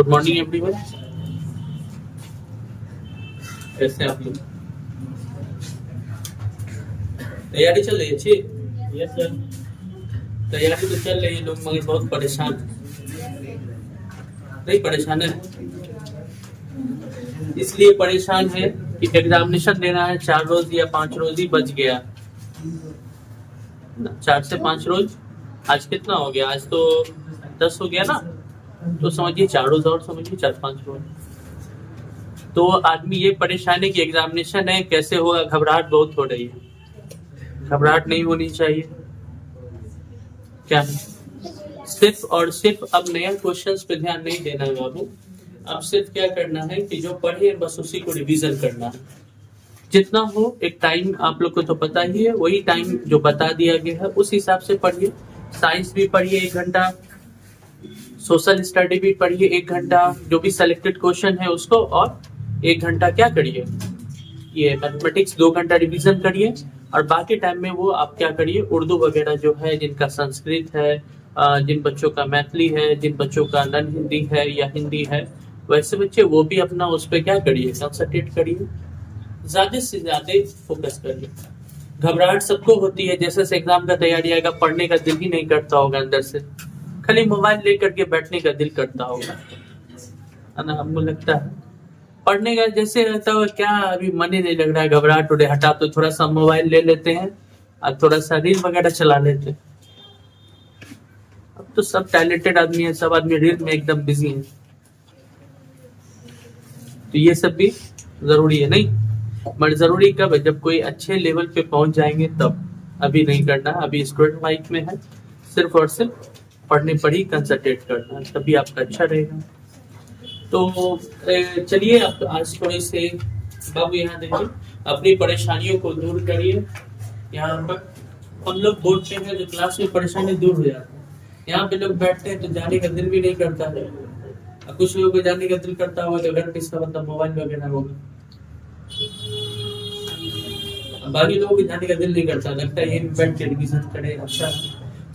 Good morning everyone. कैसे हैं आप लोग? तैयारी चल रही है अच्छी? Yes sir. तैयारी तो चल रही है, लोग मगर बहुत परेशान। नहीं परेशान है, इसलिए परेशान है कि एग्जामिनेशन देना है 4 रोज या 5 रोज ही बच गया। 4 से 5 रोज। आज कितना हो गया? आज तो 10 हो गया ना, तो समझिए 4 रोज और समझिए 4-5 रोज। तो आदमी ये परेशान है कि एग्जामिनेशन है, कैसे होगा, घबराहट बहुत हो रही है। घबराहट नहीं होनी चाहिए। क्या सिर्फ और सिर्फ अब नया क्वेश्चंस पे ध्यान नहीं देना है बाबू। अब सिर्फ क्या करना है कि जो पढ़े बस उसी को रिवीजन करना है, जितना हो। एक टाइम आप लोग को तो पता ही है, वही टाइम जो बता दिया गया है उस हिसाब से पढ़िए। साइंस भी पढ़िए 1 घंटा, सोशल स्टडी भी पढ़िए 1 घंटा, जो भी सिलेक्टेड क्वेश्चन है उसको, और 1 घंटा क्या करिए, ये मैथमेटिक्स 2 घंटा रिवीजन करिए। और बाकी टाइम में वो आप क्या करिए, उर्दू वगैरह जो है, जिनका संस्कृत है, जिन बच्चों का मैथिली है, जिन बच्चों का नन हिंदी है या हिंदी है, वैसे बच्चे वो भी अपना उस पर क्या करिए, कंसंट्रेट करिए, ज्यादा से ज्यादा फोकस करिए। घबराहट सबको होती है, जैसे से एग्जाम का तैयारी आएगा पढ़ने का दिल ही नहीं करता होगा, अंदर से खाली मोबाइल लेकर के बैठने का दिल करता होगा, है ना? हमको लगता है पढ़ने का जैसे रहता है, क्या अभी मन ही नहीं लग रहा है, घबराहट उड़े हटा, तो थोड़ा सा मोबाइल ले लेते हैं और थोड़ा सा रील वगैरह चला लेते हैं। अब तो सब टैलेंटेड आदमी है, सब आदमी रील में एकदम बिजी है, तो ये सब भी जरूरी है। नहीं मगर जरूरी कब है, जब कोई अच्छे लेवल पे पहुंच जाएंगे तब। अभी नहीं करना, अभी स्टूडेंट लाइफ में है, सिर्फ और सिर्फ पढ़ने पर ही कंसंट्रेट करना है, तभी आपका अच्छा रहेगा। तो चलिए अब आज थोड़े से बाबू यहाँ देखिए, अपनी परेशानियों को दूर करिए। यहाँ पर हम लोग बोलते हैं जो क्लास में परेशानी दूर हो जाती है, यहाँ पे लोग बैठते हैं तो जाने का दिल भी नहीं करता है। कुछ लोगों को जाने का दिल करता होगा तो घर पे इसका मतलब मोबाइल वगैरह होगा, बाकी लोगों को जाने का दिल नहीं करता, लगता है ये बैठ के रिवीजन करे। अच्छा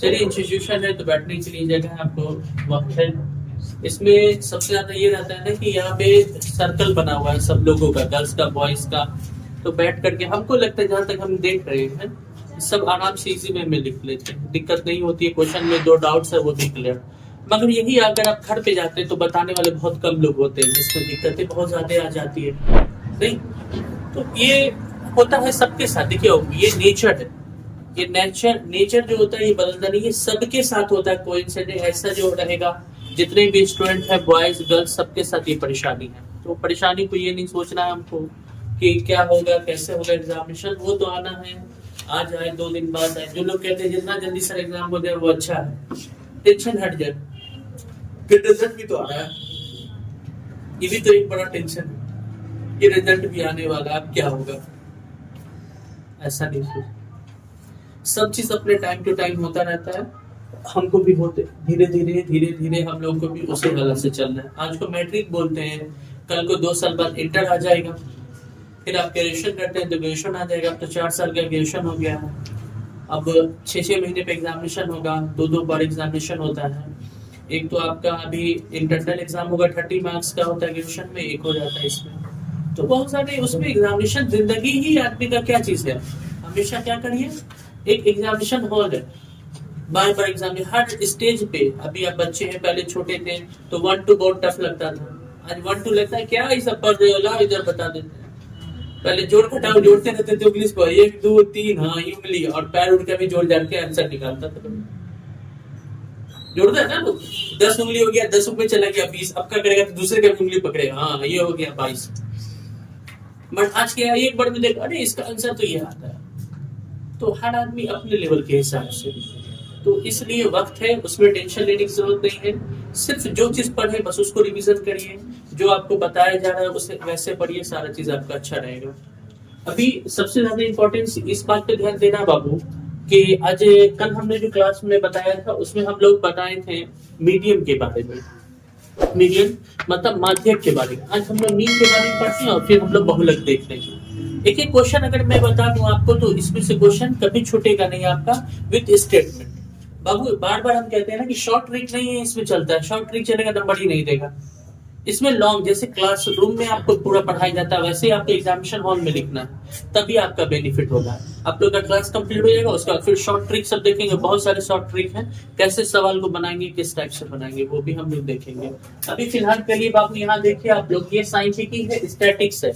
चलिए, इंस्टीट्यूशन है तो बैठने के लिए जगह आपको वक्त है। इसमें सबसे ज्यादा ये रहता है ना कि यहाँ पे सर्कल बना हुआ है सब लोगों का, गर्ल्स का, बॉयज का, तो बैठ करके हमको लगता है जहाँ तक हम देख रहे हैं सब आराम से इसी में लिख लेते हैं, दिक्कत नहीं होती है। क्वेश्चन में 2 डाउट्स है वो भी क्लियर। मगर यही अगर आप घर पे जाते हैं तो बताने वाले बहुत कम लोग होते हैं, जिसमें दिक्कतें बहुत ज्यादा आ जाती है। नहीं तो ये होता है सबके साथ। देखिए ये नेचर है, ये नेचर जो होता है ये बदलता नहीं है, सबके साथ होता है। कोइंसिडेंस ऐसा जो रहेगा, जितने भी स्टूडेंट है, बॉयज गर्ल्स, सबके साथ ये परेशानी है। तो परेशानी को ये नहीं सोचना है हमको कि क्या होगा, कैसे होगा एग्जामिनेशन, वो तो आना है, आज आए 2 दिन बाद आए। जो लोग कहते हैं जितना जल्दी सर एग्जाम हो जाए वो अच्छा है, टेंशन हट जाए, फिर रिजल्ट भी तो आ रहा है, ये भी तो एक बड़ा टेंशन है कि रिजल्ट भी आने वाला, अब क्या होगा। ऐसा नहीं सोच, सब चीज अपने टाइम टू टाइम होता रहता है, हमको भी होते धीरे धीरे हम लोग को भी उसी हालत से चलना है। आज को मैट्रिक बोलते हैं, कल को 2 साल बाद इंटर आ जाएगा, फिर आप ग्रेजुएशन करते हैं तो ग्रेजुएशन आ जाएगा। अब तो 4 साल का ग्रेजुएशन हो गया है, अब 6-6 महीने पे एग्जामिनेशन होगा, 2-2 बार एग्जामिनेशन होता है। एक तो आपका अभी इंटरनल एग्जाम होगा, 30 मार्क्स का होता है ग्रेजुएशन में, एक हो जाता है इसमें, तो बहुत सारे उसमें एग्जामिनेशन। जिंदगी ही आदमी का क्या चीज है, हमेशा क्या करिए, एक एग्जामिनेशन हॉल है, बार बार एग्जाम हर स्टेज पे। अभी आप बच्चे हैं, पहले छोटे थे तो 1 2 बहुत टफ लगता था, आज 1 2 लगता है क्या ये सब पढ़ रहे हो, ला इधर बता देते हैं। पहले जोड़ घटाओ जोड़ते रहते थे इंग्लिश को, 1 2 3, हाँ ये उंगली और पैर उड़ के भी जोड़ जाड़ के आंसर निकालता था। जोड़ता है ना लोग, 10 उंगली हो गया, 10 ऊपर चला गया 20, अब क्या करेगा, तो दूसरे का उंगली पकड़ेगा, हाँ ये हो गया 22। बट आज क्या एक बार में देखा, अरे इसका आंसर तो ये आता है। तो हर आदमी अपने लेवल के हिसाब से, तो इसलिए वक्त है, उसमें टेंशन लेने की जरूरत नहीं है। सिर्फ जो चीज पढ़े बस उसको रिवीजन करिए, जो आपको बताया जा रहा है उसे वैसे पढ़िए, सारा चीज आपका अच्छा रहेगा। अभी सबसे ज्यादा इंपॉर्टेंस इस बात पे ध्यान देना बाबू कि आज कल हमने जो क्लास में बताया था उसमें हम लोग बताए थे मीडियम के बारे में, मीडियम मतलब माध्यक के बारे में। आज हम लोग मीन के बारे में पढ़ते हैं और फिर हम लोग बहुलक देखते हैं। एक एक क्वेश्चन अगर मैं बता दूं आपको तो इसमें से क्वेश्चन कभी छूटेगा नहीं आपका, विद स्टेटमेंट। बाबू बार बार हम कहते हैं ना कि शॉर्ट ट्रिक नहीं है इसमें चलता है, शॉर्ट ट्रिक चलेगा नंबर ही नहीं देगा। इसमें लॉन्ग, जैसे क्लासरूम में आपको पूरा पढ़ाया जाता है वैसे ही आपको एग्जामिनेशन हॉल में लिखना है, तभी आपका बेनिफिट होगा। आप लोग का क्लास कंप्लीट हो जाएगा, उसके बाद फिर शॉर्ट ट्रिक सब देखेंगे, बहुत सारे शॉर्ट ट्रिक हैं, कैसे सवाल को बनाएंगे, किस टाइप से बनाएंगे, वो भी हम लोग देखेंगे। अभी फिलहाल के लिए बाबू यहाँ देखिए आप लोग, ये सांख्यिकी है, स्टैटिक्स है।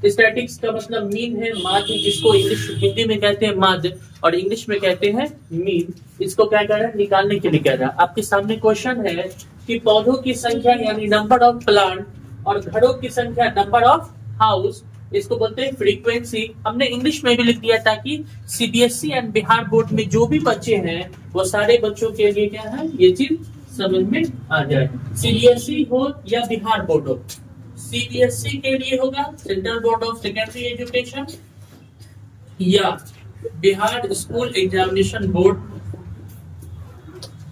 स्टैटिक्स का मतलब मीन है, माध्य, जिसको इंग्लिश हिंदी में कहते हैं माध्य और इंग्लिश में कहते हैं मीन। इसको क्या कर रहा है, निकालने के लिए कह रहा है। आपके सामने क्वेश्चन है कि पौधों की संख्या यानी नंबर ऑफ प्लांट और घरों की संख्या नंबर ऑफ हाउस, इसको बोलते हैं फ्रीक्वेंसी। हमने इंग्लिश में भी लिख दिया ताकि सीबीएसई एंड बिहार बोर्ड में जो भी बच्चे हैं वो सारे बच्चों के लिए क्या है, ये चीज समझ में आ जाए। सीबीएसई हो या बिहार बोर्ड हो, सीबीएसई के लिए होगा central board of secondary education, या बिहार स्कूल एग्जामिनेशन बोर्ड,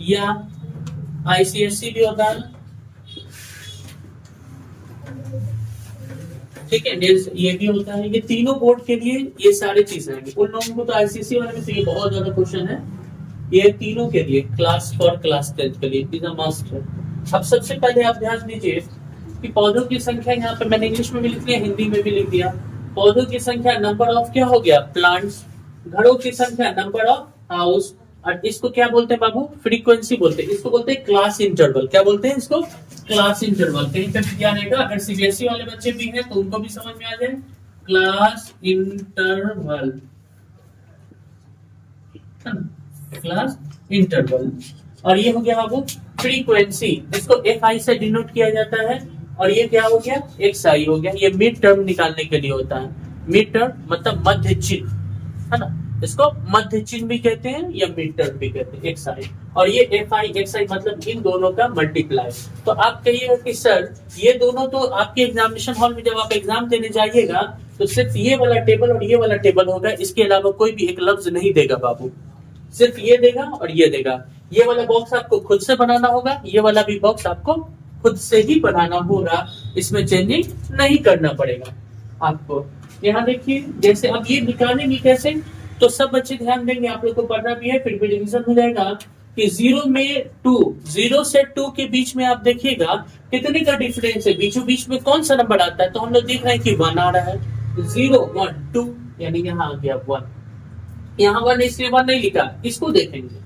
या आईसीएसई भी होता है, ठीक है, ये भी होता है। ये तीनों बोर्ड के लिए ये सारी चीजें हैं। उन लोगों को तो आईसीएसई वाले में तो ये बहुत ज्यादा क्वेश्चन है, ये तीनों के लिए क्लास 4 क्लास 10 के लिए इज अ मस्ट है। अब सबसे पहले आप ध्यान दीजिए कि पौधों की संख्या, यहाँ पे मैंने इंग्लिश में भी लिख दिया, हिंदी में भी लिख दिया। पौधों की संख्या नंबर ऑफ क्या हो गया, प्लांट्स। घरों की संख्या नंबर ऑफ हाउस, और इसको क्या बोलते हैं बाबू, फ्रीक्वेंसी बोलते हैं। इसको बोलते हैं क्लास इंटरवल। क्या बोलते हैं इसको, क्लास इंटरवल। कहीं पे क्या रहेगा, अगर सीबीएसई वाले बच्चे भी हैं तो उनको भी समझ में आ जाए, क्लास इंटरवल, क्लास इंटरवल। और ये हो गया बाबू फ्रीक्वेंसी, इसको एफ आई से डिनोट किया जाता है। और ये क्या हो गया, एक्स आई हो गया। ये मिड टर्म निकालने के लिए होता है। मिड टर्म मतलब मध्य चिन्ह, है ना, इसको मध्य चिन्ह भी कहते हैं या मिड टर्म भी कहते हैं, एक्स आई। और ये एफ आई एक्स आई मतलब इन दोनों का मल्टीप्लाई। तो आप कहिएगा कि सर ये दोनों तो आपके एग्जामिनेशन हॉल में जब आप एग्जाम देने जाइएगा तो सिर्फ ये वाला टेबल और ये वाला टेबल होगा, इसके अलावा कोई भी एक लफ्ज नहीं देगा बाबू, सिर्फ ये देगा और ये देगा। ये वाला बॉक्स आपको खुद से बनाना होगा, ये वाला भी बॉक्स आपको खुद से ही बनाना होगा, इसमें चेंजिंग नहीं करना पड़ेगा आपको। यहाँ देखिए, जैसे अब ये निकालेंगे कैसे, तो सब बच्चे ध्यान देंगे, आप लोग को पढ़ना भी है, फिर भी रिवीजन हो जाएगा कि 0 में 2, 0 से 2 के बीच में आप देखिएगा कितने का डिफरेंस है, बीचों बीच में कौन सा नंबर आता है। तो हम लोग देख रहे हैं कि 1 आ रहा है, 0 1 2, यानी यहाँ आ गया 1। यहाँ 1 इसलिए 1 नहीं लिखा, इसको देखेंगे,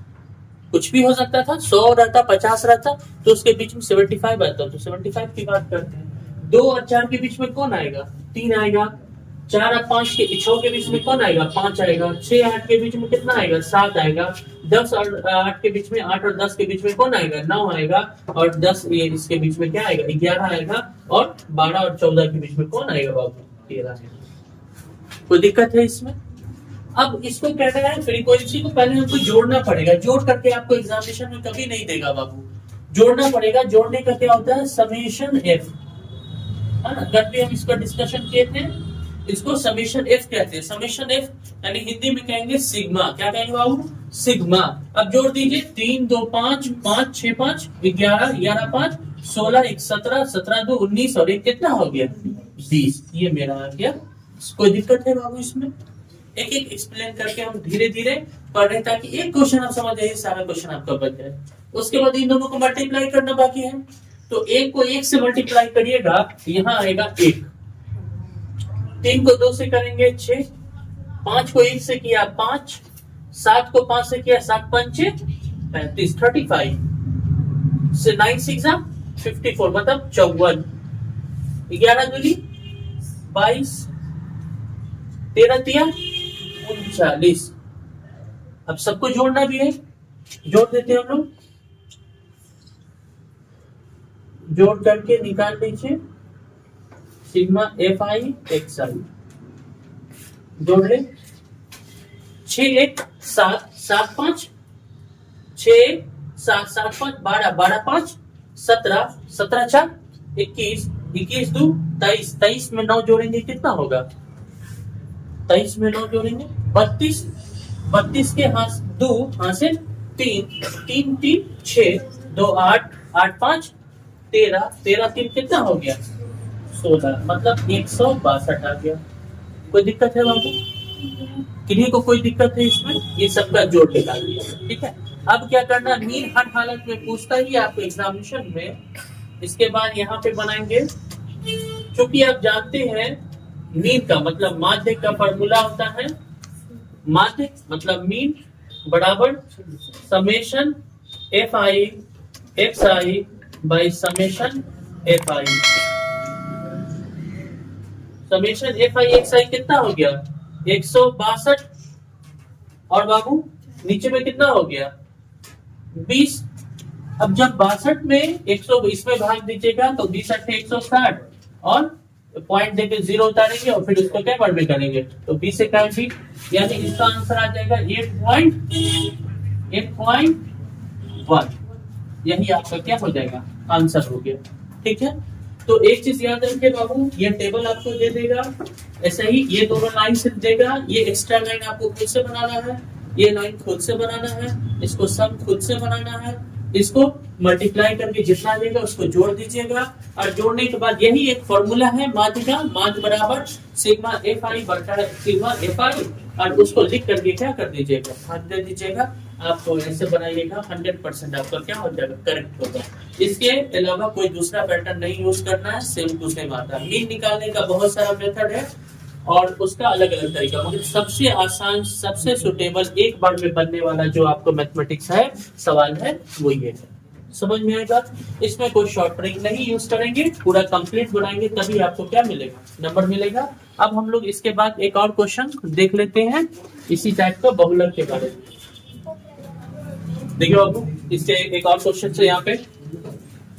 कुछ भी हो सकता था, 100 रहता, 50 रहता, तो उसके बीच में 75 आता, तो 75 की बात करते हैं। 2 और 4 के बीच में कौन आएगा, 3 आएगा। 4 और 5 के 6 के बीच में कौन आएगा, 5 आएगा। 6 8 के बीच में कितना आएगा, 7 आएगा। 10 और 8 के बीच में, 8 और 10 के बीच में कौन आएगा, 9 आएगा। और 10 ये इसके बीच में क्या आएगा, 11 आएगा। और 12 और 14 के बीच में कौन आएगा बाबू, 13 आएगा। कोई दिक्कत है इसमें। अब इसको कहते हैं फ्रीक्वेंसी को पहले हमको जोड़ना पड़ेगा, जोड़ करके आपको एग्जामिनेशन में कभी नहीं देगा बाबू, जोड़ना पड़ेगा। जोड़ने का क्या होता है, समेशन एफ, है ना, कल भी हम इसका डिस्कशन किए थे, इसको समेशन एफ कहते हैं। समेशन एफ यानी हिंदी में कहेंगे सिग्मा। क्या कहेंगे बाबू, सिग्मा। अब जोड़ दीजिए, 3 2 5 5 6 5 11 11 5 16 1 17 17 2 19 और 1 कितना हो गया, 20। ये मेरा आ गया। कोई दिक्कत है बाबू इसमें, एक एक एक्सप्लेन करके हम धीरे धीरे पढ़ रहे ताकि एक क्वेश्चन आप समझ जाइए, सारा क्वेश्चन आपका बच जाए। उसके बाद इन दोनों को मल्टीप्लाई करना बाकी है, तो 1 को 1 से मल्टीप्लाई करिएगा, यहाँ आएगा 1। 3 को 2 से करेंगे 6, 5 को 1 से किया 5, 7 को 5 से किया 7 5 35, 35 से 9 6 54 मतलब 54, 11 दूनी 22, 13 तिया 39। अब सबको जोड़ना भी है, जोड़ देते हैं हम लोग, जोड़ करके निकाल लीजिए सिग्मा एफ आई एक्स आई। जोड़ ले, 6 1 7 7 5 6 7 7 5 12 12 5 17 17 4 21 21 2 23 23 में 9 जोड़ेंगे कितना होगा, 23 में 9 जोड़ेंगे 32, 32 के हाथ 2 हाथ से 3 3 3 6 2 8 8 5 13 13 3 कितना हो गया, 16 मतलब 162 आ गया। कोई दिक्कत है बाबू, किन्हीं को कोई दिक्कत है इसमें, ये सबका जोड़ निकाल दिया, ठीक है। अब क्या करना, मीन हर हालत में पूछता ही आपको एग्जामिनेशन में इसके बाद यहाँ पे बनाएंगे, क्योंकि आप जानते हैं मीन का मतलब माध्य का फॉर्मूला होता है, माध्य मतलब मीन बराबर summation f i x i by summation f i. Summation f i x i कितना हो गया 162, और बाबू नीचे में कितना हो गया 20। अब जब 62 में 100 इसमें भाग दीजिएगा तो 20 अट्ठे 160 और पॉइंट देके 0 उतारेंगे और फिर उसको क्या वर्ग में करेंगे तो 20 से काट दी, यानी इसका आंसर आ जाएगा 8.1। यही आपका क्या हो जाएगा आंसर हो गया। ठीक है, तो एक चीज याद रखिए बाबू, ये टेबल आपको दे देगा, ऐसे ही ये दोनों लाइन से देगा, ये एक्स्ट्रा लाइन आपको खुद से बनाना है, ये लाइन खुद से बनाना है, इसको सम खुद से बनाना है, इसको मल्टीप्लाई करके जितना देगा उसको जोड़ दीजिएगा, और जोड़ने के बाद यही एक फॉर्मूला है माध्य का, माध्य बराबर सिग्मा एफ आई बटा सिग्मा एफ आई, और उसको लिख करके क्या कर दीजिएगा भाग दे दीजिएगा। आपको ऐसे बनाइएगा 100% आपका क्या हो जाएगा करेक्ट होगा। इसके अलावा कोई दूसरा पैटर्न नहीं यूज करना है, सेम टू सेम आता है। मीन निकालने का बहुत सारा मेथड है और उसका अलग अलग तरीका, मगर सबसे आसान सबसे सुटेबल एक बार में बनने वाला जो आपको मैथमेटिक्स है सवाल है वो ये है। समझ में आएगा, इसमें कोई शॉर्ट ट्रिक नहीं यूज करेंगे, पूरा कंप्लीट बनाएंगे तभी आपको क्या मिलेगा नंबर मिलेगा। अब हम लोग इसके बाद एक और क्वेश्चन देख लेते हैं इसी टाइप का बहुलक के बारे में। देखिए बाबू, इसके एक और क्वेश्चन से यहाँ पे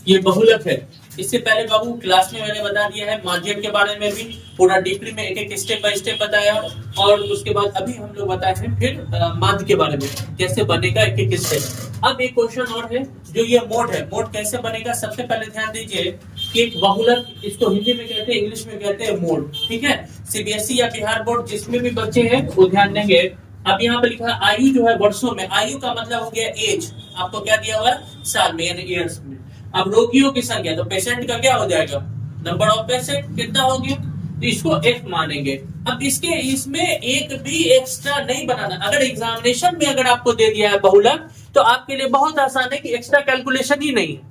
ये बहुलक है। इससे पहले बाबू क्लास में मैंने बता दिया है माध्यम के बारे में भी पूरा डीपली में एक एक स्टेप बाय स्टेप बताया, और उसके बाद अभी हम लोग बताए हैं फिर माध्य के बारे में कैसे बनेगा एक एक स्टेप। अब एक क्वेश्चन और है जो ये मोड है, मोड कैसे बनेगा। सबसे पहले ध्यान दीजिए कि एक बहुलक, इसको हिंदी में कहते हैं इंग्लिश में कहते हैं मोड। ठीक है, सीबीएसई या बिहार बोर्ड जिसमें भी बच्चे हैं वो ध्यान देंगे। अब यहाँ पे लिखा आयु जो है वर्षों में, आयु का मतलब हो गया एज, आपको क्या दिया हुआ है साल में यानी ईयर्स में। अब रोगियों की संख्या तो पेशेंट का क्या हो जाएगा नंबर ऑफ पेशेंट कितना हो गया, तो इसको एफ मानेंगे। अब इसके इसमें एक भी एक्स्ट्रा नहीं बनाना। अगर एग्जामिनेशन में अगर आपको दे दिया है बहुलक तो आपके लिए बहुत आसान है कि एक्स्ट्रा कैलकुलेशन ही नहीं है।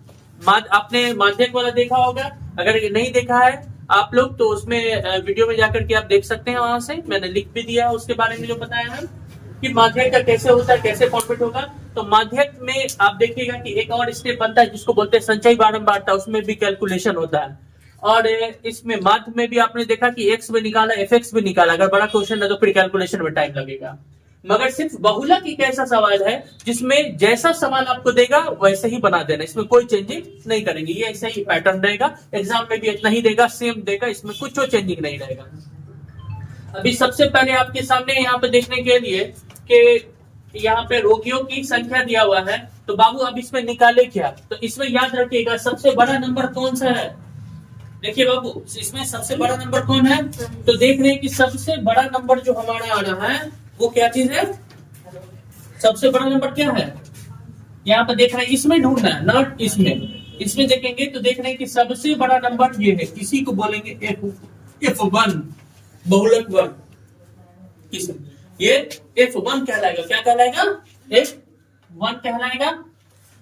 आपने माध्यक वाला देखा होगा, अगर नहीं देखा है आप लोग तो उसमें वीडियो में जाकर के आप देख सकते हैं, वहां से मैंने लिख भी दिया उसके बारे में जो बताया है कि माध्यक का कैसे होता है कैसे फॉर्मेट होगा। तो माध्यक में आप देखिएगा कि एक और स्टेप बनता है जिसको बोलते हैं संचयी बारंबारता, उसमें भी कैलकुलेशन होता है। और इसमें माध्य में भी आपने देखा कि एक्स भी निकाला एफ एक्स भी निकाला, अगर बड़ा क्वेश्चन है तो फिर कैलकुलेशन में टाइम लगेगा। मगर सिर्फ बहुलक एक ऐसा सवाल है जिसमें जैसा सवाल आपको देगा वैसे ही बना देना, इसमें कोई चेंजिंग नहीं करेंगे, ये ऐसा ही पैटर्न रहेगा। एग्जाम में भी इतना ही देगा, सेम देगा, इसमें कुछ चेंजिंग नहीं रहेगा। अभी सबसे पहले आपके सामने यहाँ पे देखने के लिए कि यहाँ पे रोगियों की संख्या दिया हुआ है, तो बाबू अब इसमें निकाले क्या, तो इसमें याद रखिएगा सबसे बड़ा नंबर कौन सा है। देखिए बाबू, इसमें सबसे बड़ा नंबर कौन है, तो देख रहे हैं कि सबसे बड़ा नंबर जो हमारा आ रहा है वो क्या चीज है, सबसे बड़ा नंबर क्या है, यहाँ पे देख रहे हैं, इसमें ढूंढना है नॉट इसमें देखेंगे तो देख रहे हैं कि सबसे बड़ा नंबर ये है, किसी को बोलेंगे F1 बहुलक वर्ग, ये F1 कहलाएगा। क्या कहलाएगा F1 कहलाएगा।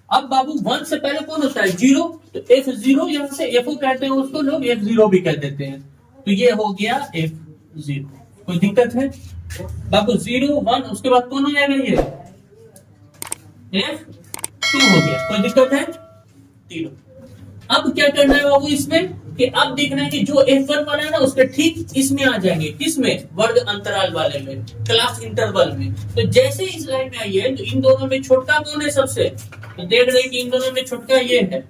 अब बाबू 1 से पहले कौन होता है जीरो, तो F0 यहाँ से F कहते हैं, उसको लोग F0 भी कह देते हैं, तो ये हो गया F0। कोई दिक्कत है बाबू, 0 1 उसके बाद कौन हो जाएगा ये F2 हो गया, कोई दिक्कत है तीनों। अब क्या करना है बाबू इसमें कि अब देखना है कि जो F1 वाला है ना उसके ठीक इसमें आ जाएंगे, किसमें वर्ग अंतराल वाले में, क्लास इंटरवल में। तो जैसे इस लाइन में आई है तो इन दोनों में छोटका कौन है सबसे, तो देख रहे हैं कि इन दोनों में छोटका ये है,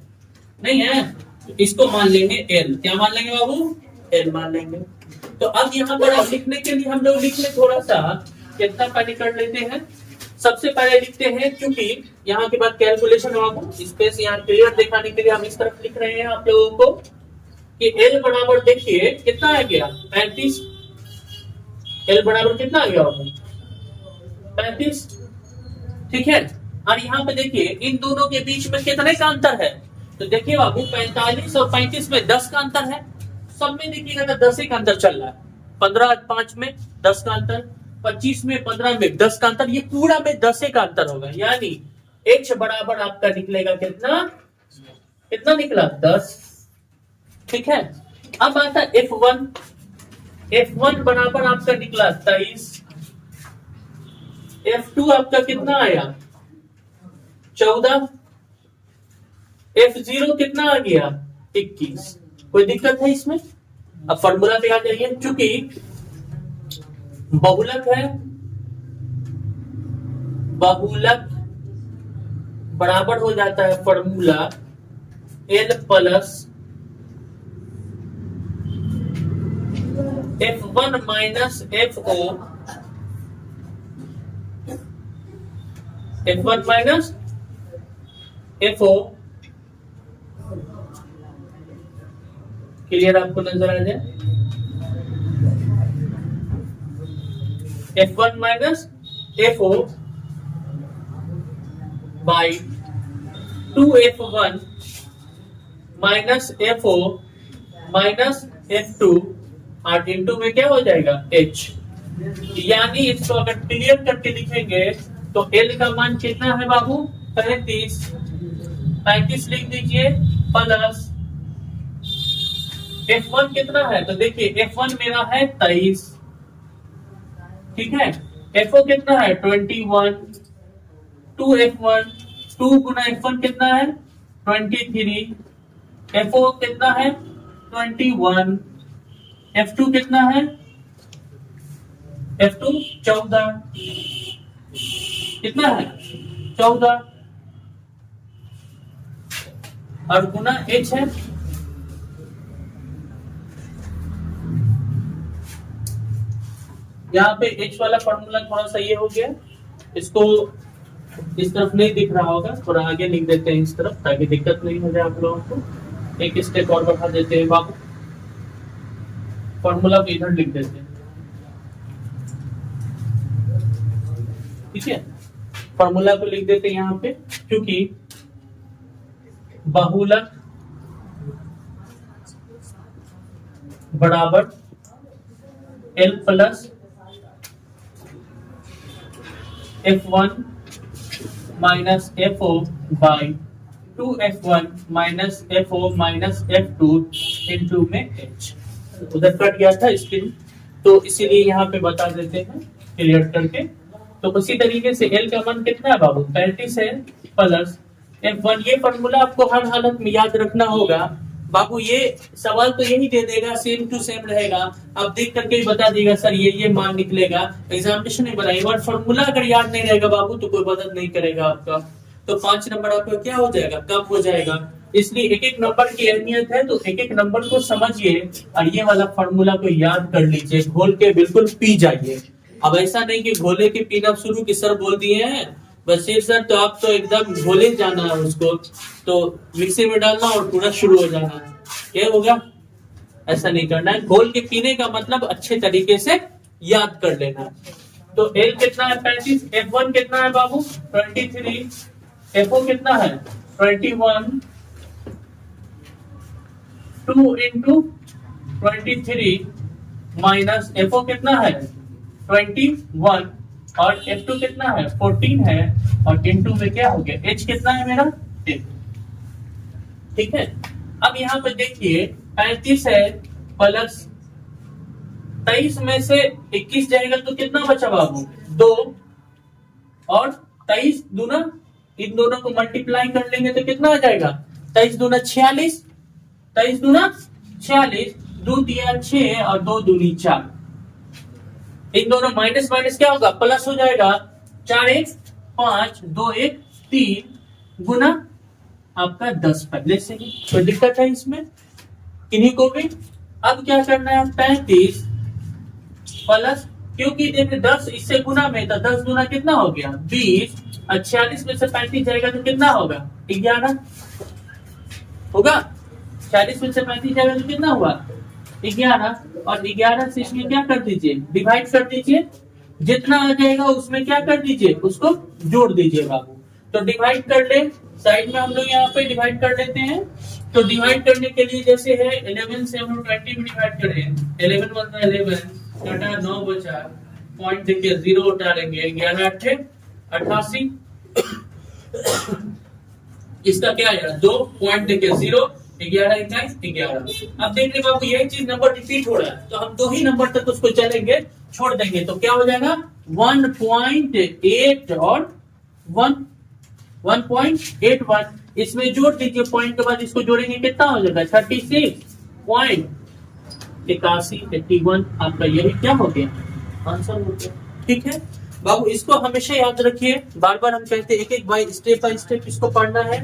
नहीं है, तो इसको मान लेंगे L। क्या मान लेंगे बाबू, L मान लेंगे। तो अब यहाँ पर लिखने के लिए हम लोग लिख ले थोड़ा सा, कितना पहले कर लेते हैं। सबसे पहले लिखते हैं, क्योंकि यहाँ के बाद कैलकुलेशन होगा, स्पेस यहाँ क्लियर दिखाने के लिए हम इस तरफ लिख रहे हैं आप लोगों को कि L बराबर देखिए कितना आ गया 35। L बराबर कितना आ गया 35, ठीक है। और यहाँ पे देखिए इन दोनों के बीच में कितने का अंतर है, तो देखिए बाबू 45 और 35 में 10 का अंतर है। सब में देखिएगा तो 10 का अंतर चल रहा है, 15 5 में 10 का अंतर, 25 में 15 में 10 का अंतर, ये पूरा में 10 का अंतर होगा। यानी H बराबर आपका निकलेगा कितना कितना निकला 10। ठीक है, अब आता F1, F1 बराबर आपका निकला 23। F2 आपका कितना आया 14। F0 कितना आ गया 21। कोई दिक्कत है इसमें? अब फॉर्मूला पे आ जाइए, चूंकि बहुलक है, बहुलक बराबर हो जाता है formula L plus F1 minus FO, F1 minus FO। Clear आपको नजर आ जाए? F1 minus FO by 2F1 minus FO minus F2 और इंटू में क्या हो जाएगा H। यानी इसको अगर क्लियर करके लिखेंगे तो L का मान कितना है बाबू 35। 35 लिख दीजिए प्लस F1 कितना है, तो देखिए F1 मेरा है 23। ठीक है, FO कितना है 21। 2F1 2 गुना F1 कितना है 23। FO कितना है 21। F2 कितना है F2 14। कितना है 14 और गुना H है। यहाँ पे H वाला फॉर्मूला थोड़ा सा ये हो गया, इसको इस तरफ नहीं दिख रहा होगा, थोड़ा आगे लिख देते हैं इस तरफ ताकि दिक्कत नहीं हो जाए आप लोगों को। एक स्टेप और बढ़ा देते हैं बाबू, फॉर्मूला को इधर लिख देते हैं। ठीक है, फॉर्मूला को लिख देते हैं यहाँ पे, क्योंकि बहुलक बराबर L plus F1 minus FO by 2F1 minus FO minus F2 into में H। उधर कट गया था स्क्रीन, तो इसीलिए यहाँ पे बता देते हैं क्लियर करके। तो उसी तरीके से L का मान कितना है बाबू 35 है प्लस F1। ये फॉर्मूला आपको हर हालत में याद रखना होगा बाबू। ये सवाल तो यही दे देगा, सेम टू सेम रहेगा, आप देख करके ही बता देगा सर ये मान निकलेगा। एग्जामिनेशन नहीं बनाएगा और फॉर्मूला अगर याद नहीं रहेगा बाबू तो कोई मदद नहीं करेगा आपका, तो 5 नंबर आपका क्या हो जाएगा कम हो जाएगा। इसलिए एक एक नंबर की अहमियत है, तो एक एक नंबर को समझिए और ये वाला फॉर्मूला को याद कर लीजिए, घोल के बिल्कुल पी जाइए। अब ऐसा नहीं कि घोले के पीना शुरू की सर बोल दिए हैं बस सर, तो आप तो एकदम घोले जाना है उसको, तो मिक्सी में डालना और पूरा शुरू हो जाना है, क्या होगा? ऐसा नहीं करना है। घोल के पीने का मतलब अच्छे तरीके से याद कर लेना। तो L कितना है 35, F1 कितना है बाबू 23, FO कितना है 21, 2 इंटू 23 माइनस FO कितना है 21 और F2 कितना है 14 है और इंटू में क्या हो गया H कितना है मेरा 10। ठीक है, अब यहाँ पे देखिए 35 है प्लस 23 में से 21 जाएगा तो कितना बचा बाबू 2 और 23 दूना, इन दोनों को मल्टीप्लाई कर लेंगे तो कितना आ जाएगा 23 दूना 46, 23 दूना 46, 2 दिया 6 और 2 दूनी 4। इन दोनों माइनस माइनस क्या होगा प्लस हो जाएगा, 4 1 5 2 1 3 गुना आपका 10 पहले से ही। कोई दिक्कत है इसमें किन्हीं को भी? अब क्या करना है 35 प्लस, क्योंकि देखिए 10 इससे गुना में था, 10 गुना कितना हो गया 20 और 46 में से 35 जाएगा तो कितना होगा 11 होगा। 40 में से 35 जाएगा तो कितना हुआ 11 और 11 से इसमें क्या कर दीजिए डिवाइड कर दीजिए, जितना आ जाएगा उसमें क्या कर दीजिए उसको जोड़ दीजिए बाबू। तो डिवाइड कर ले, साइड में हम लोग यहाँ पे डिवाइड कर लेते हैं। तो डिवाइड करने के लिए जैसे है 11 से हम लोग 20 में डिवाइड करें, 11 बनता है 11 घटा 9 बचा, पॉइंट देखिए 0 उतारेंगे, 11 8 88 इसका क्या आएगा 2 पॉइंट देखिए 0 11 21 11। अब देख रहे बाबू यही चीज नंबर रिपीट हो रहा है तो हम 2 ही नंबर तक उसको चलेंगे छोड़ देंगे तो क्या हो जाएगा 1.8 और 1.81 इसमें जोड़ दीजिए पॉइंट के बाद इसको जोड़ेंगे कितना हो जाएगा 36.81 आपका यही क्या हो गया आंसर हो गया। ठीक है बाबू इसको हमेशा याद रखिए बार बार हम कहते हैं एक एक बाय स्टेप इसको पढ़ना है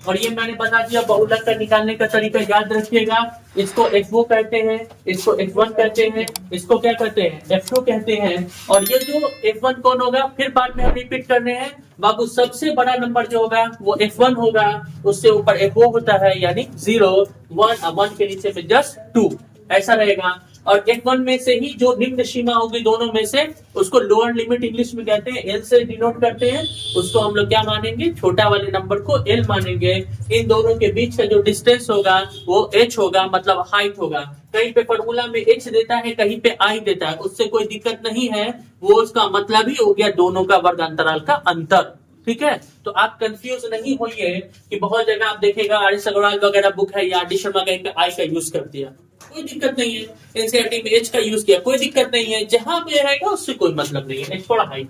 और ये मैंने बता दिया बहुलक का निकालने का तरीका याद रखिएगा। इसको x2 कहते हैं इसको x1 कहते हैं इसको क्या कहते हैं f2 कहते हैं और ये जो f1 कौन होगा फिर बाद में हम रिपीट कर रहे हैं बाबू सबसे बड़ा नंबर जो होगा वो f1 होगा उससे ऊपर f2 होता है यानी 0 1 के नीचे में जस्ट 2 ऐसा रहेगा और f1 में से ही जो निम्न सीमा होगी दोनों में से उसको लोअर लिमिट इंग्लिश में कहते हैं L से डिनोट करते हैं उसको हम लोग क्या मानेंगे छोटा वाले नंबर को L मानेंगे। इन दोनों के बीच का जो डिस्टेंस होगा वो h होगा मतलब हाइट होगा। कहीं पे फॉर्मूला में h देता है कहीं पे I देता है उससे कोई दिक्कत नहीं है वो उसका मतलब ही हो गया दोनों का वर्ग अंतराल का अंतर। ठीक है तो आप कंफ्यूज नहीं होइए कि बहुत जगह आप देखेगा आर एस अग्रवाल वगैरह बुक है या डी शर्मा कहीं पे आई का यूज कर दिया कोई दिक्कत नहीं है एनसीईआरटी में एच का यूज किया कोई दिक्कत नहीं है जहां पे रहेगा उससेकोई मतलब नहीं है एच थोड़ा हाई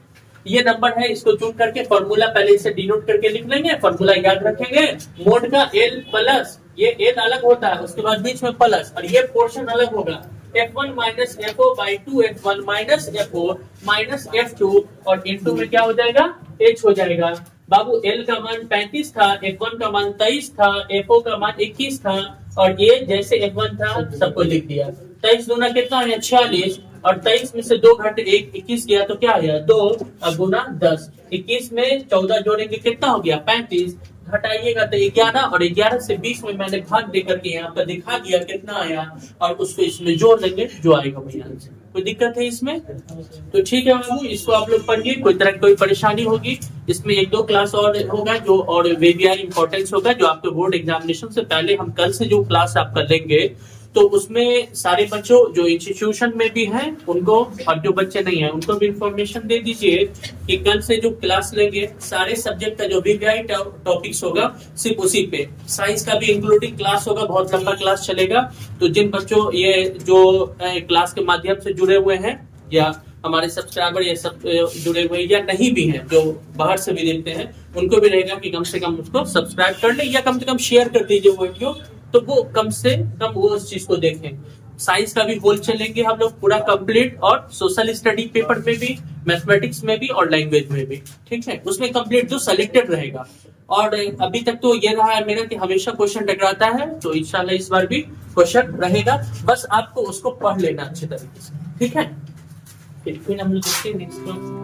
ये नंबर है इसको चूज करके फॉर्मूला पहले इसे डिनोट करके लिख लेंगे फॉर्मूला याद रखेंगे मोड का एल प्लस ये एल अलग होता है उसके बाद बीच में प्लस और ये पोर्शन अलग होगा f1 minus fo by 2 f1 minus fo minus f2 और इनटू में क्या हो जाएगा h हो जाएगा। बाबू l का मान 35 था f1 का मान 23 था fo का मान 21 था और ये जैसे f1 था सबको लिख दिया 23 गुना कितना है 46 और 23 में से 2 घंटे 21 गया तो क्या आया 2 गुना 10 21 में 14 जोड़ेंगे कितना हो गया 35 घटाइएगा तो 11 और 11 से 20 में मैंने भाग देकर के यहाँ पर दिखा दिया कितना आया और उसको इसमें जोड़ देंगे जो आएगा वही आंसर। कोई दिक्कत है इसमें तो ठीक है बाबू इसको आप लोग पढ़िए कोई तरह की कोई परेशानी होगी इसमें 1-2 क्लास और होगा जो और वीवीआई इंपॉर्टेंस होगा जो आपके बोर्ड एग्जामिनेशन से पहले हम कल से जो क्लास आपका लेंगे तो उसमें सारे बच्चों जो इंस्टीट्यूशन में भी हैं उनको और जो बच्चे नहीं हैं उनको भी इंफॉर्मेशन दे दीजिए कि कल से जो क्लास लेंगे सारे सब्जेक्ट का जो वीवीआई टॉपिक्स होगा सिर्फ उसी पे साइंस का भी इंक्लूडिंग क्लास होगा बहुत लंबा क्लास चलेगा। तो जिन बच्चों ये जो क्लास के माध्यम से जुड़े हुए हैं या हमारे सब्सक्राइबर ये सब जुड़े हुए या नहीं भी हैं जो बाहर से भी देखते हैं उनको भी रहेगा कि कम से कम उसको सब्सक्राइब कर ले या कम से कम शेयर कर दीजिए वो वीडियो तो वो कम से कम वो उस चीज को देखें। साइंस का भी होल चलेंगे हम लोग पूरा कंप्लीट और सोशल स्टडी पेपर में भी मैथमेटिक्स में भी और लैंग्वेज में भी ठीक है उसमें कंप्लीट जो सिलेक्टेड रहेगा। और अभी तक तो ये रहा है मेरा कि हमेशा क्वेश्चन टकराता है तो इंशाल्लाह इस बार भी क्वेश्चन रहेगा बस आपको उसको पढ़ लेना अच्छे तरीके से ठीक है। फिर हम लोग देखते हैं नेक्स्ट